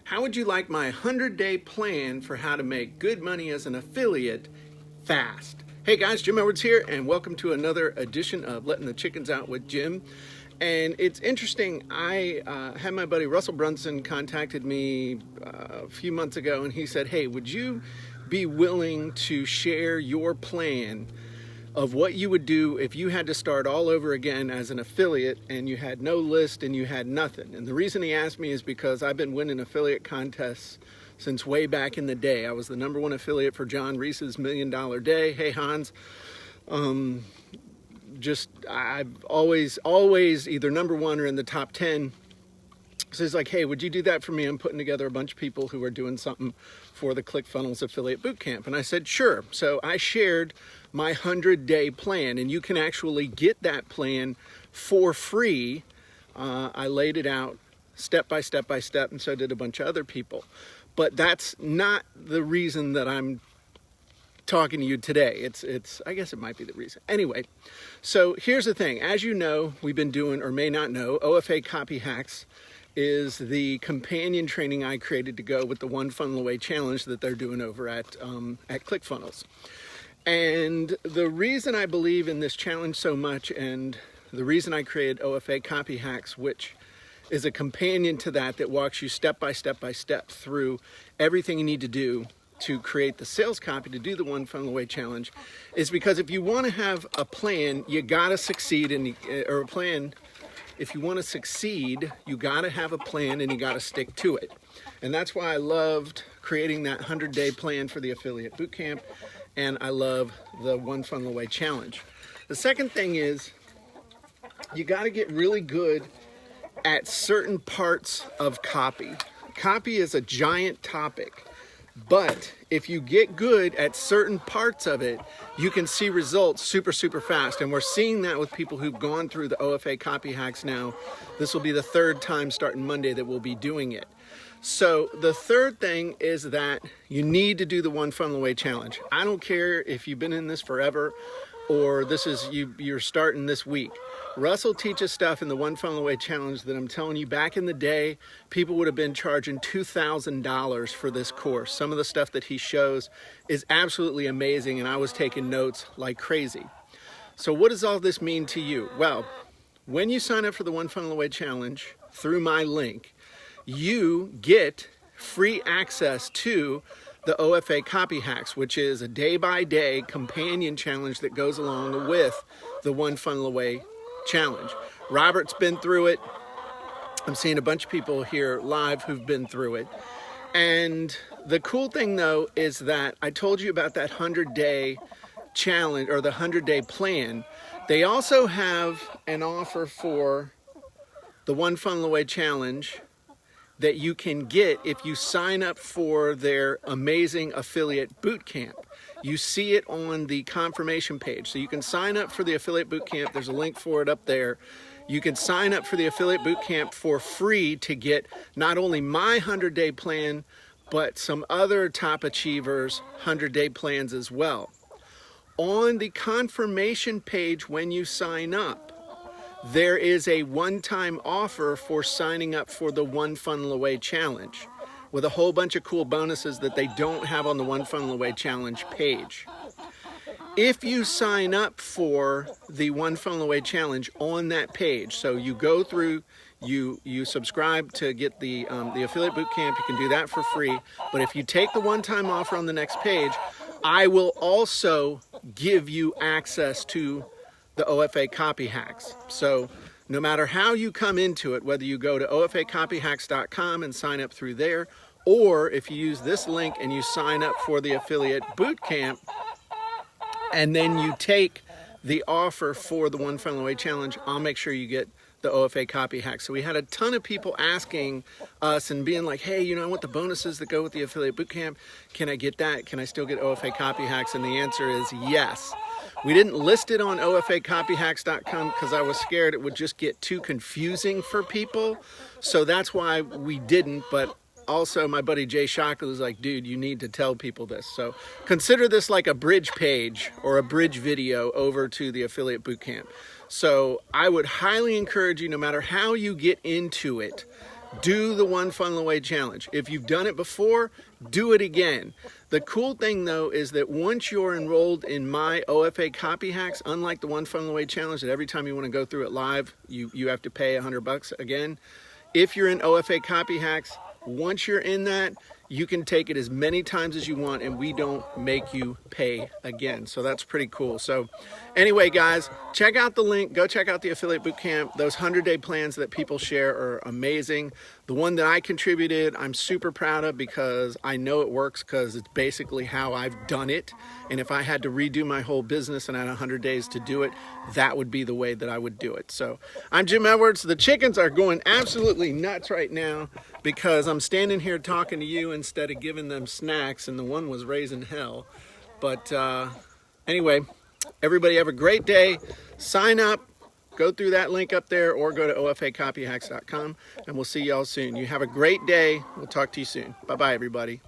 How would you like my 100-day plan for how to make good money as an affiliate fast? Hey guys, Jim Edwards here, and welcome to another edition of Letting the Chickens Out with Jim. And it's interesting, I had my buddy Russell Brunson contacted me a few months ago, and he said, hey, would you be willing to share your plan of what you would do if you had to start all over again as an affiliate and you had no list and you had nothing? And the reason he asked me is because I've been winning affiliate contests since way back in the day. I was the #1 affiliate for John Reese's $1 Million Day. Hey Hans, I've always either #1 or in the top 10. So he's like, hey, would you do that for me? I'm putting together a bunch of people who are doing something for the ClickFunnels Affiliate Bootcamp. And I said, sure. So I shared my 100-day plan, and you can actually get that plan for free. I laid it out step by step by step, and so did a bunch of other people. But that's not the reason that I'm talking to you today. It's I guess it might be the reason. Anyway, so here's the thing. As you know, we've been doing, or may not know, OFA Copy Hacks is the companion training I created to go with the One Funnel Away Challenge that they're doing over at ClickFunnels. And the reason I believe in this challenge so much, and the reason I created OFA Copy Hacks, which is a companion to that walks you step by step by step through everything you need to do to create the sales copy to do the One Funnel Away Challenge, is because if you want to have a plan, you gotta succeed or a plan. If you want to succeed, you got to have a plan and you got to stick to it. And that's why I loved creating that 100-day plan for the Affiliate Bootcamp, and I love the One Funnel Away Challenge. The second thing is you got to get really good at certain parts of copy. Copy is a giant topic, but if you get good at certain parts of it, you can see results super fast. And we're seeing that with people who've gone through the OFA Copy Hacks now. This will be the third time starting Monday that we'll be doing it. So the third thing is that you need to do the One Funnel Away Challenge. I don't care if you've been in this forever or this is you're starting this week. Russell teaches stuff in the One Funnel Away Challenge that I'm telling you, back in the day, people would have been charging $2,000 for this course. Some of the stuff that he shows is absolutely amazing, and I was taking notes like crazy. So what does all this mean to you? Well, when you sign up for the One Funnel Away Challenge through my link, you get free access to the OFA Copy Hacks, which is a day-by-day companion challenge that goes along with the One Funnel Away Challenge. Robert's been through it. I'm seeing a bunch of people here live who've been through it. And the cool thing though is that I told you about that 100-day challenge or the 100-day plan. They also have an offer for the One Funnel Away Challenge that you can get if you sign up for their amazing affiliate bootcamp. You see it on the confirmation page. So you can sign up for the affiliate bootcamp. There's a link for it up there. You can sign up for the affiliate bootcamp for free to get not only my 100-day plan, but some other top achievers' 100-day plans as well. On the confirmation page when you sign up, there is a one-time offer for signing up for the One Funnel Away Challenge with a whole bunch of cool bonuses that they don't have on the One Funnel Away Challenge page. If you sign up for the One Funnel Away Challenge on that page, so you go through, you subscribe to get the Affiliate Bootcamp, you can do that for free. But if you take the one-time offer on the next page, I will also give you access to the OFA Copy Hacks. So no matter how you come into it, whether you go to ofacopyhacks.com and sign up through there, or if you use this link and you sign up for the Affiliate Bootcamp, and then you take the offer for the One Funnel Away Challenge, I'll make sure you get the OFA Copy Hacks. So we had a ton of people asking us and being like, hey, I want the bonuses that go with the Affiliate Bootcamp. Can I get that? Can I still get OFA Copy Hacks? And the answer is yes. We didn't list it on ofacopyhacks.com because I was scared it would just get too confusing for people. So that's why we didn't. But also my buddy Jay Shockley was like, dude, you need to tell people this. So consider this like a bridge page or a bridge video over to the Affiliate Bootcamp. So I would highly encourage you, no matter how you get into it, do the One Funnel Away Challenge. If you've done it before, do it again. The cool thing though is that once you're enrolled in my OFA Copy Hacks, unlike the One Funnel Away Challenge that every time you want to go through it live, you have to pay $100 again. If you're in OFA Copy Hacks, once you're in that, you can take it as many times as you want and we don't make you pay again. So that's pretty cool. So anyway, guys, check out the link. Go check out the Affiliate Bootcamp. Those 100-day plans that people share are amazing. The one that I contributed, I'm super proud of because I know it works because it's basically how I've done it. And if I had to redo my whole business and I had 100 days to do it, that would be the way that I would do it. So I'm Jim Edwards. The chickens are going absolutely nuts right now because I'm standing here talking to you instead of giving them snacks, and the one was raising hell. But anyway, everybody have a great day. Sign up, go through that link up there, or go to ofacopyhacks.com, and we'll see y'all soon. You have a great day. We'll talk to you soon. Bye-bye, everybody.